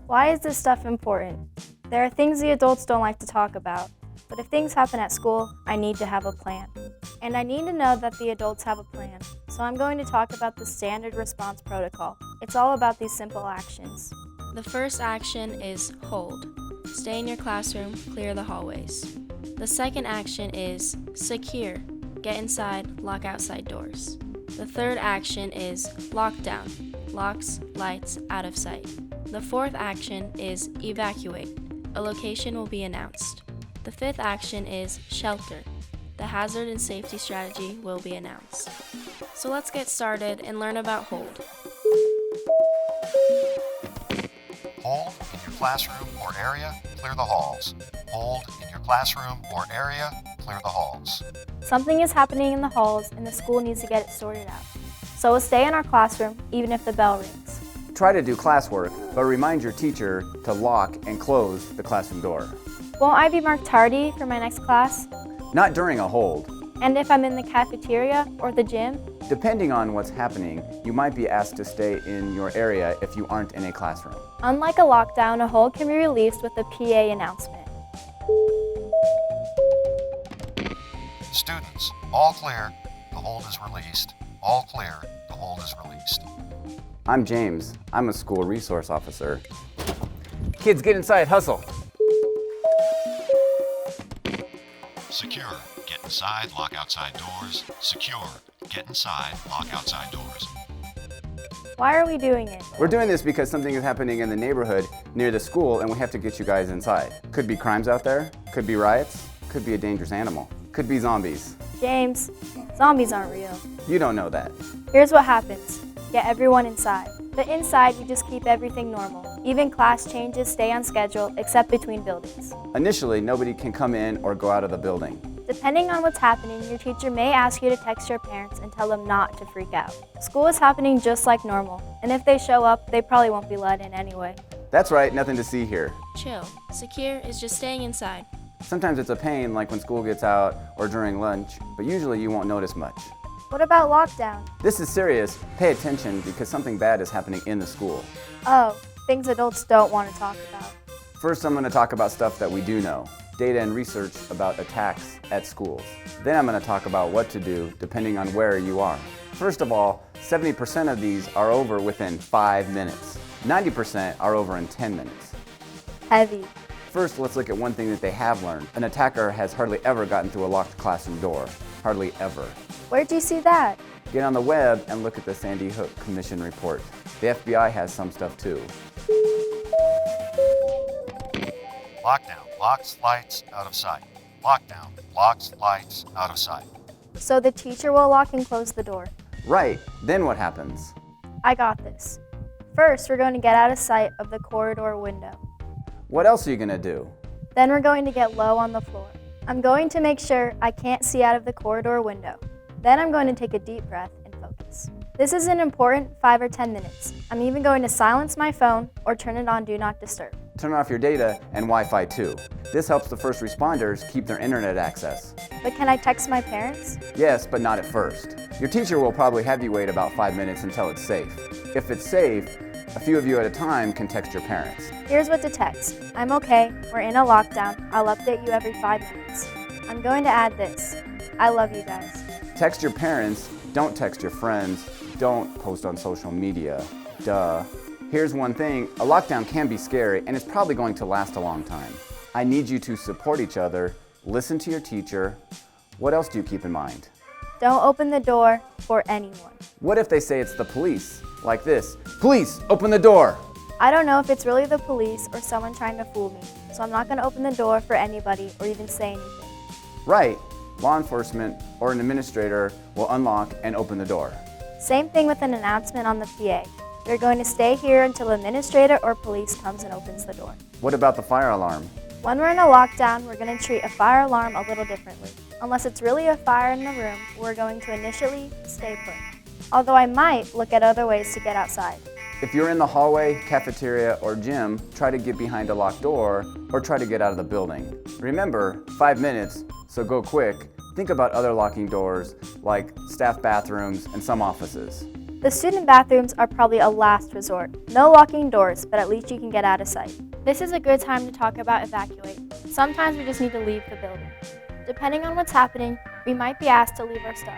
Why is this stuff important? There are things the adults don't like to talk about, but if things happen at school, I need to have a plan. And I need to know that the adults have a plan, so I'm going to talk about the standard response protocol. It's all about these simple actions. The first action is hold. Stay in your classroom, clear the hallways. The second action is secure. Get inside, lock outside doors. The third action is lockdown. Locks, lights, out of sight. The fourth action is evacuate. A location will be announced. The fifth action is shelter. The hazard and safety strategy will be announced. So let's get started and learn about hold. Hold in your classroom or area, clear the halls. Hold in your classroom or area, clear the halls. Something is happening in the halls and the school needs to get it sorted out. So we'll stay in our classroom even if the bell rings. Try to do classwork, but remind your teacher to lock and close the classroom door. Won't I be marked tardy for my next class? Not during a hold. And if I'm in the cafeteria or the gym? Depending on what's happening, you might be asked to stay in your area if you aren't in a classroom. Unlike a lockdown, a hold can be released with a PA announcement. Students, all clear, the hold is released. All clear, the hold is released. I'm James. I'm a school resource officer. Kids, get inside, hustle. Secure, get inside, lock outside doors. Secure, get inside, lock outside doors. Why are we doing it? We're doing this because something is happening in the neighborhood near the school and we have to get you guys inside. Could be crimes out there, could be riots, could be a dangerous animal, could be zombies. James, zombies aren't real. You don't know that. Here's what happens. Get everyone inside. But inside, you just keep everything normal. Even class changes stay on schedule, except between buildings. Initially, nobody can come in or go out of the building. Depending on what's happening, your teacher may ask you to text your parents and tell them not to freak out. School is happening just like normal, and if they show up, they probably won't be let in anyway. That's right, nothing to see here. Chill. Secure is just staying inside. Sometimes it's a pain, like when school gets out or during lunch, but usually you won't notice much. What about lockdown? This is serious. Pay attention because something bad is happening in the school. Oh, things adults don't want to talk about. First, I'm going to talk about stuff that we do know. Data and research about attacks at schools. Then I'm going to talk about what to do depending on where you are. First of all, 70% of these are over within 5 minutes. 90% are over in 10 minutes. Heavy. First, let's look at one thing that they have learned. An attacker has hardly ever gotten through a locked classroom door. Hardly ever. Where'd you see that? Get on the web and look at the Sandy Hook Commission report. The FBI has some stuff too. Lockdown, locks, lights, out of sight. Lockdown, locks, lights, out of sight. So the teacher will lock and close the door. Right, then what happens? I got this. First, we're going to get out of sight of the corridor window. What else are you going to do? Then we're going to get low on the floor. I'm going to make sure I can't see out of the corridor window. Then I'm going to take a deep breath and focus. This is an important 5 or 10 minutes. I'm even going to silence my phone or turn it on Do Not Disturb. Turn off your data and Wi-Fi too. This helps the first responders keep their internet access. But can I text my parents? Yes, but not at first. Your teacher will probably have you wait about 5 minutes until it's safe. If it's safe, a few of you at a time can text your parents. Here's what to text. I'm okay, we're in a lockdown, I'll update you every 5 minutes. I'm going to add this. I love you guys. Text your parents, don't text your friends, don't post on social media. Duh. Here's one thing, a lockdown can be scary and it's probably going to last a long time. I need you to support each other, listen to your teacher. What else do you keep in mind? Don't open the door for anyone. What if they say it's the police? Like this, police, open the door. I don't know if it's really the police or someone trying to fool me, so I'm not going to open the door for anybody or even say anything. Right, law enforcement or an administrator will unlock and open the door. Same thing with an announcement on the PA. You're going to stay here until an administrator or police comes and opens the door. What about the fire alarm? When we're in a lockdown, we're going to treat a fire alarm a little differently. Unless it's really a fire in the room, we're going to initially stay put. Although I might look at other ways to get outside. If you're in the hallway, cafeteria, or gym, try to get behind a locked door or try to get out of the building. Remember, 5 minutes, so go quick. Think about other locking doors like staff bathrooms and some offices. The student bathrooms are probably a last resort. No locking doors, but at least you can get out of sight. This is a good time to talk about evacuate. Sometimes we just need to leave the building. Depending on what's happening, we might be asked to leave our stuff.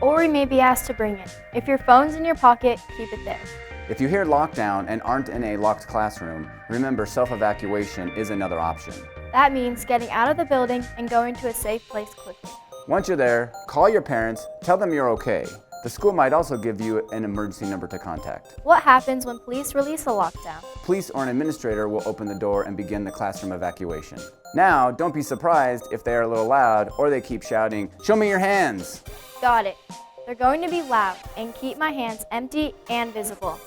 Or we may be asked to bring it. If your phone's in your pocket, keep it there. If you hear lockdown and aren't in a locked classroom, remember self-evacuation is another option. That means getting out of the building and going to a safe place quickly. Once you're there, call your parents, tell them you're okay. The school might also give you an emergency number to contact. What happens when police release a lockdown? Police or an administrator will open the door and begin the classroom evacuation. Now, don't be surprised if they are a little loud or they keep shouting, "Show me your hands!" Got it. They're going to be loud and keep my hands empty and visible.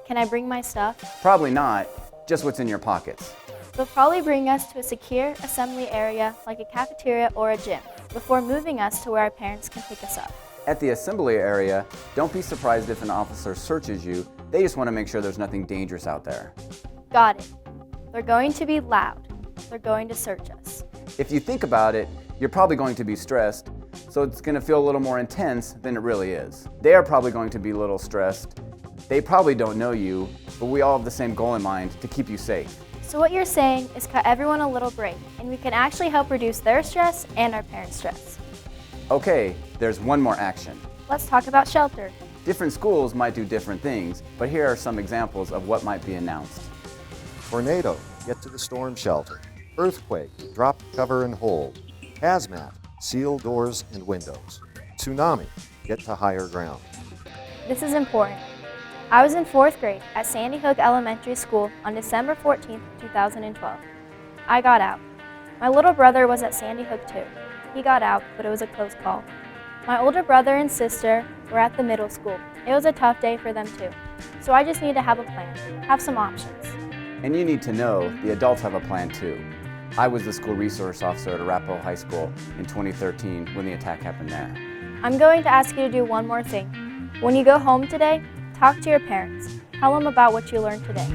Can I bring my stuff? Probably not, just what's in your pockets. They'll probably bring us to a secure assembly area like a cafeteria or a gym before moving us to where our parents can pick us up. At the assembly area, don't be surprised if an officer searches you. They just want to make sure there's nothing dangerous out there. Got it. They're going to be loud. They're going to search us. If you think about it, you're probably going to be stressed, so it's going to feel a little more intense than it really is. They are probably going to be a little stressed. They probably don't know you, but we all have the same goal in mind, to keep you safe. So what you're saying is cut everyone a little break, and we can actually help reduce their stress and our parents' stress. Okay, there's one more action. Let's talk about shelter. Different schools might do different things, but here are some examples of what might be announced. Tornado, get to the storm shelter. Earthquake, drop, cover, and hold. Hazmat, seal doors and windows. Tsunami, get to higher ground. This is important. I was in 4th grade at Sandy Hook Elementary School on December 14, 2012. I got out. My little brother was at Sandy Hook too. He got out, but it was a close call. My older brother and sister were at the middle school. It was a tough day for them too. So I just need to have a plan, have some options. And you need to know the adults have a plan too. I was the school resource officer at Arapahoe High School in 2013 when the attack happened there. I'm going to ask you to do one more thing. When you go home today, talk to your parents. Tell them about what you learned today.